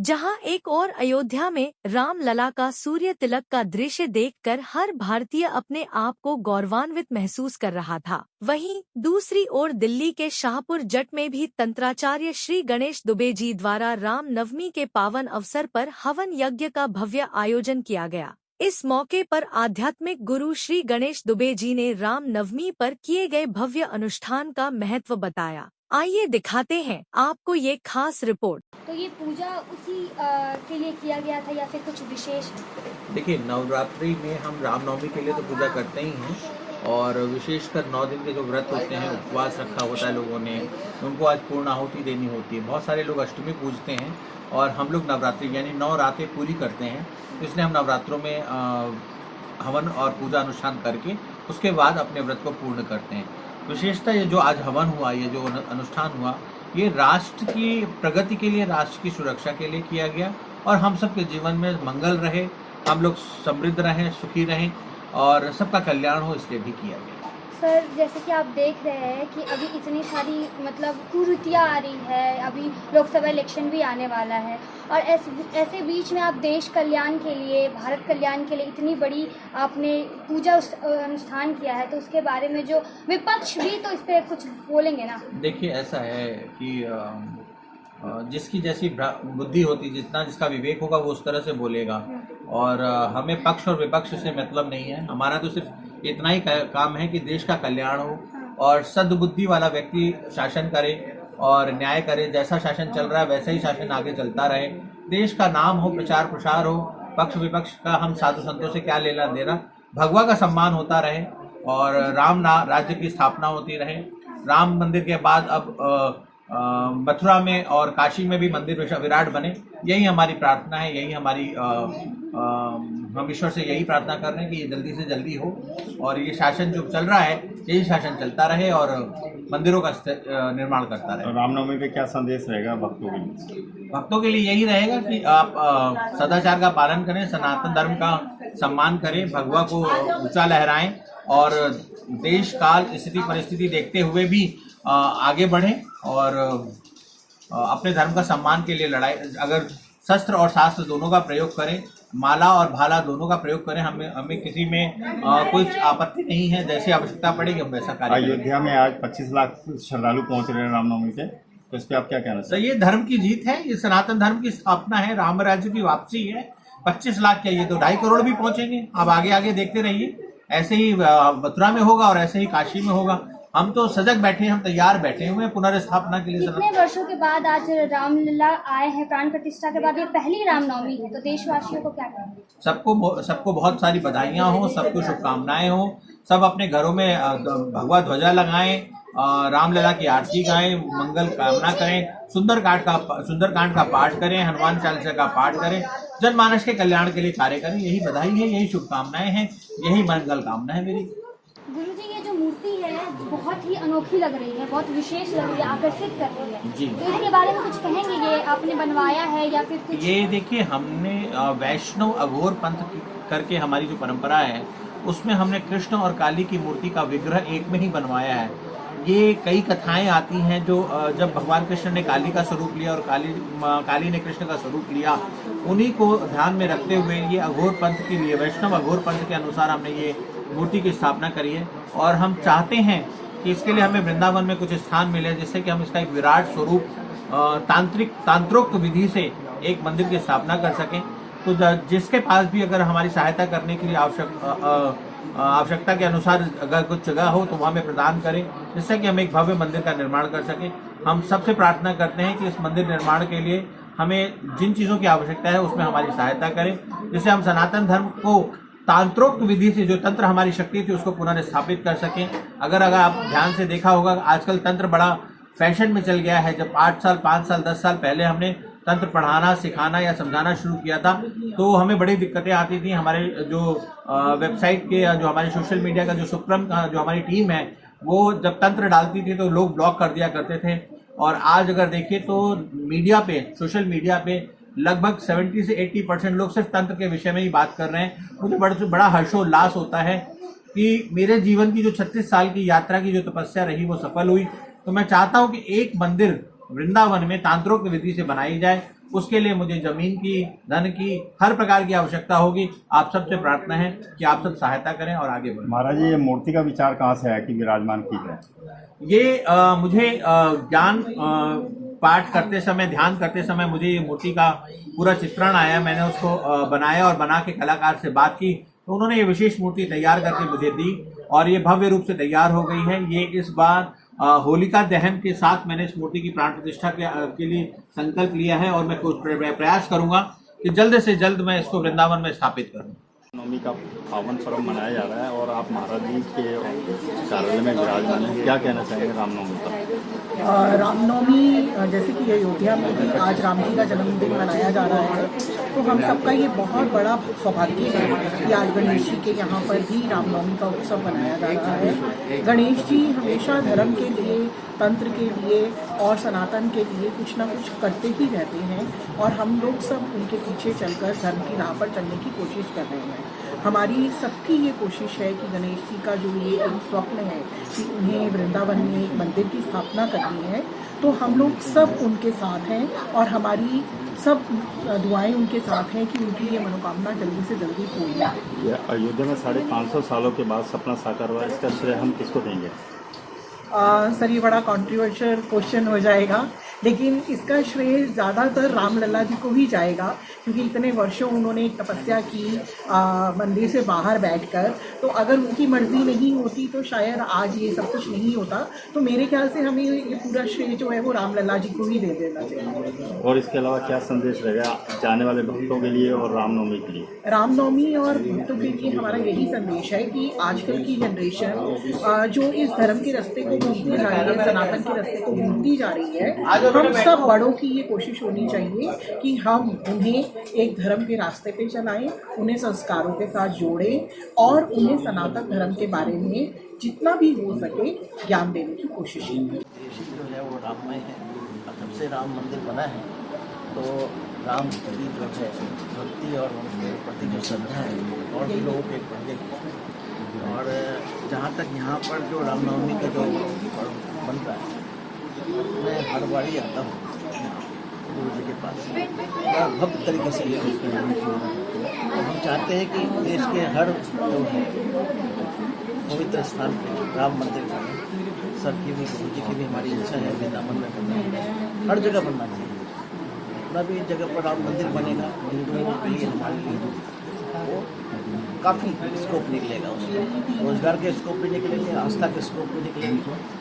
जहां एक और अयोध्या में रामलला का सूर्य तिलक का दृश्य देखकर हर भारतीय अपने आप को गौरवान्वित महसूस कर रहा था। वहीं दूसरी ओर दिल्ली के शाहपुर जट में भी तंत्राचार्य श्री गणेश दुबे जी द्वारा राम नवमी के पावन अवसर पर हवन यज्ञ का भव्य आयोजन किया गया। इस मौके पर आध्यात्मिक गुरु श्री गणेश दुबे जी ने राम नवमी पर किए गए भव्य अनुष्ठान का महत्व बताया। आइए दिखाते हैं आपको ये खास रिपोर्ट। तो ये पूजा उसी के लिए किया गया था या फिर कुछ विशेष? देखिए, नवरात्रि में हम रामनवमी के लिए तो पूजा करते ही हैं और विशेषकर 9 दिन के जो व्रत होते हैं, उपवास रखा होता है लोगों ने, उनको आज पूर्ण आहुति देनी होती है। बहुत सारे लोग अष्टमी पूजते हैं और हम लोग नवरात्रि यानी 9 रातें पूरी करते हैं। इसलिए हम नवरात्रों में हवन और पूजा अनुष्ठान करके उसके बाद अपने व्रत को पूर्ण करते हैं। विशेषतः ये जो आज हवन हुआ, ये जो अनुष्ठान हुआ, ये राष्ट्र की प्रगति के लिए, राष्ट्र की सुरक्षा के लिए किया गया और हम सबके जीवन में मंगल रहे, हम लोग समृद्ध रहें, सुखी रहें और सबका कल्याण हो, इसलिए भी किया गया। सर, जैसे कि आप देख रहे हैं कि अभी इतनी सारी कुरीतियाँ आ रही है, अभी लोकसभा इलेक्शन भी आने वाला है और ऐसे बीच में आप देश कल्याण के लिए, भारत कल्याण के लिए इतनी बड़ी आपने पूजा अनुष्ठान किया है, तो उसके बारे में जो विपक्ष भी तो इस पर कुछ बोलेंगे ना? देखिए, ऐसा है कि जिसकी जैसी बुद्धि होती, जितना जिसका विवेक होगा वो उस तरह से बोलेगा और हमें पक्ष और विपक्ष से मतलब नहीं है। हमारा तो सिर्फ इतना ही काम है कि देश का कल्याण हो और सद्बुद्धि वाला व्यक्ति शासन करे और न्याय करे। जैसा शासन चल रहा है वैसा ही शासन आगे चलता रहे, देश का नाम हो, प्रचार प्रसार हो, पक्ष विपक्ष का हम साधु संतों से क्या लेना देना, भगवा का सम्मान होता रहे और राम राज्य की स्थापना होती रहे। राम मंदिर के बाद अब मथुरा में और काशी में भी मंदिर विराट बने, यही हमारी प्रार्थना है, यही हमारी हम ईश्वर से यही प्रार्थना कर रहे हैं कि ये जल्दी से जल्दी हो और ये शासन जो चल रहा है यही शासन चलता रहे और मंदिरों का निर्माण करता रहे। रामनवमी पे क्या संदेश रहेगा भक्तों के लिए? भक्तों के लिए यही रहेगा कि आप सदाचार का पालन करें, सनातन धर्म का सम्मान करें, भगवा को ऊंचा लहराएं और देश काल स्थिति परिस्थिति देखते हुए भी आगे बढ़ें और अपने धर्म का सम्मान के लिए लड़ाई, अगर शस्त्र और शास्त्र दोनों का प्रयोग करें, माला और भाला दोनों का प्रयोग करें, हमें किसी में कोई आपत्ति नहीं है। जैसी आवश्यकता पड़ेगी हम वैसा कार्य करेंगे। अयोध्या में आज 25 लाख श्रद्धालु पहुंच रहे हैं रामनवमी पे, तो इस पर आप क्या कहना चाहिए? तो ये धर्म की जीत है, ये सनातन धर्म की स्थापना है, राम राज्य की वापसी है। 25 लाख क्या, ये तो 2.5 करोड़ भी पहुंचेंगे। अब आगे आगे देखते रहिए, ऐसे ही मथुरा में होगा और ऐसे ही काशी में होगा। हम तो सजग बैठे हैं, हम तैयार बैठे हुए हैं पुनर्स्थापना के लिए। इतने वर्षों के बाद आज रामलला आए हैं, प्राण प्रतिष्ठा के बाद ये पहली रामनवमी है, तो देशवासियों को क्या कहेंगे? सबको बहुत सारी बधाइयाँ हो, सबको शुभकामनाएं हो। सब अपने घरों में भगवा ध्वजा लगाएं, रामलला की आरती गाएं, मंगल कामना करें, सुंदरकांड का पाठ करें, हनुमान चालीसा का पाठ करें, जनमानस के कल्याण के लिए कार्य करें। यही बधाई है, यही शुभकामनाएं हैं, यही मंगल कामना है मेरी। गुरुजी, ये जो मूर्ति है बहुत ही अनोखी लग रही है, बहुत विशेष लग रही है, आकर्षित कर रही है जी। तो इसके बारे में कुछ कहेंगे? ये आपने बनवाया है या फिर कुछ? ये देखिए, हमने वैष्णव अघोर पंथ करके हमारी जो परंपरा है उसमें हमने कृष्ण और काली की मूर्ति का विग्रह एक में ही बनवाया है। ये कई कथाएं आती हैं जो जब भगवान कृष्ण ने काली का स्वरूप लिया और काली ने कृष्ण का स्वरूप लिया, उन्हीं को ध्यान में रखते हुए ये अघोर पंथ के लिए, वैष्णव अघोर पंथ के अनुसार हमने ये मूर्ति की स्थापना करी है और हम चाहते हैं कि इसके लिए हमें वृंदावन में कुछ स्थान मिले जिससे कि हम इसका एक विराट स्वरूप तांत्रोक्त विधि से एक मंदिर की स्थापना कर सकें। तो जिसके पास भी अगर हमारी सहायता करने के लिए आवश्यकता के अनुसार अगर कुछ जगह हो तो वहाँ में प्रदान करें, जिससे कि हम एक भव्य मंदिर का निर्माण कर सकें। हम सबसे प्रार्थना करते हैं कि इस मंदिर निर्माण के लिए हमें जिन चीज़ों की आवश्यकता है उसमें हमारी सहायता करें, जिससे हम सनातन धर्म को तांत्रोक्त विधि से, जो तंत्र हमारी शक्ति थी, उसको पुनर्स्थापित कर सकें। अगर आप ध्यान से देखा होगा, आजकल तंत्र बड़ा फैशन में चल गया है। जब 8 साल 5 साल 10 साल पहले हमने तंत्र पढ़ाना, सिखाना या समझाना शुरू किया था तो हमें बड़ी दिक्कतें आती थी। हमारे जो वेबसाइट के या जो हमारे सोशल मीडिया का जो सुप्रम जो हमारी टीम है, वो जब तंत्र डालती थी तो लोग ब्लॉक कर दिया करते थे। और आज अगर देखें तो मीडिया पे, सोशल मीडिया पे लगभग 70 से 80% लोग सिर्फ तंत्र के विषय में ही बात कर रहे हैं। मुझे बड़ा हर्षोल्लास होता है कि मेरे जीवन की जो 36 साल की यात्रा की जो तपस्या रही वो सफल हुई। तो मैं चाहता हूं कि एक मंदिर वृंदावन में तांत्रिक विधि से बनाई जाए उसके लिए मुझे जमीन की, धन की, हर प्रकार की आवश्यकता होगी। आप सबसे प्रार्थना है कि आप सब सहायता करें और आगे बढ़ें। महाराज जी, ये मूर्ति का विचार कहाँ से है कि विराजमान की है? ये मुझे ज्ञान पाठ करते समय, ध्यान करते समय मुझे ये मूर्ति का पूरा चित्रण आया। मैंने उसको बनाया और बना के कलाकार से बात की, तो उन्होंने ये विशेष मूर्ति तैयार करके मुझे दी और ये भव्य रूप से तैयार हो गई है। ये इस बार होलिका दहन के साथ मैंने इस मूर्ति की प्राण प्रतिष्ठा के लिए संकल्प लिया है और मैं कुछ प्रयास करूंगा कि जल्द से जल्द मैं इसको वृंदावन में स्थापित करूं। रामनवमी का पावन पर्व मनाया जा रहा है और आप महाराज जी के कार्यालय में विराजमान हैं, क्या कहना चाहेंगे रामनवमी पर? रामनवमी जैसे कि अयोध्या में भी आज राम जी का जन्मदिन मनाया जा रहा है, तो हम सबका ये बहुत बड़ा सौभाग्य है कि आज गणेश जी के यहाँ पर भी रामनवमी का उत्सव मनाया जा रहा है। गणेश जी हमेशा धर्म के लिए, तंत्र के लिए और सनातन के लिए कुछ ना कुछ करते ही रहते हैं और हम लोग सब उनके पीछे चलकर धर्म की राह पर चलने की कोशिश कर रहे हैं। हमारी सबकी ये कोशिश है कि गणेश जी का जो ये एक स्वप्न है कि उन्हें वृंदावन में एक मंदिर की स्थापना करनी है, तो हम लोग सब उनके साथ हैं और हमारी सब दुआएं उनके साथ हैं कि उनकी ये मनोकामना जल्दी से जल्दी पूरी हो। ये अयोध्या में 550 सालों के बाद सपना साकार हुआ, इसका श्रेय हम किसको देंगे? सर, ये बड़ा कॉन्ट्रोवर्शियल क्वेश्चन हो जाएगा, लेकिन इसका श्रेय ज़्यादातर रामलला जी को ही जाएगा, क्योंकि इतने वर्षों उन्होंने तपस्या की मंदिर से बाहर बैठकर। तो अगर उनकी मर्जी नहीं होती तो शायद आज ये सब कुछ नहीं होता। तो मेरे ख्याल से हमें ये पूरा श्रेय जो है वो रामलला जी को ही दे देना चाहिए। और इसके अलावा क्या संदेश रहेगा जाने वाले भक्तों के लिए और रामनवमी के लिए? रामनवमी और भक्तों के लिए हमारा यही संदेश है कि आजकल की जनरेशन जो इस धर्म के रास्ते को भूलती जा रही है, सनातन के रास्ते को भूलती जा रही है, हम सब बड़ों की ये कोशिश होनी चाहिए कि हम उन्हें एक धर्म के रास्ते पे चलाएं, उन्हें संस्कारों के साथ जोड़ें और उन्हें सनातन धर्म के बारे में जितना भी हो सके ज्ञान देने की कोशिश करें। देश जो है वो राममय है और जब से राम मंदिर बना है तो राम की जो है भक्ति और उनके प्रति जो श्रद्धा है और भी लोगों के बढ़ गई। और जहाँ तक यहाँ पर जो रामनवमी का जो पर्व बन रहा है, मैं हर बारी आता हूँ गुरु जी के पास, बड़ा भव्य तरीके से ये और हम चाहते हैं कि देश के हर जो है पवित्र स्थान पर राम मंदिर बने। सबकी भी, गुरु जी की भी हमारी इच्छा है वृंदावन में बनना, हर जगह बनना चाहिए। जितना भी जगह पर राम मंदिर बनेगा हिंदुओं के लिए, हमारे लिए वो काफ़ी स्कोप निकलेगा, उसमें रोजगार के स्कोप भी निकलेंगे, आस्था के स्कोप भी निकलेंगे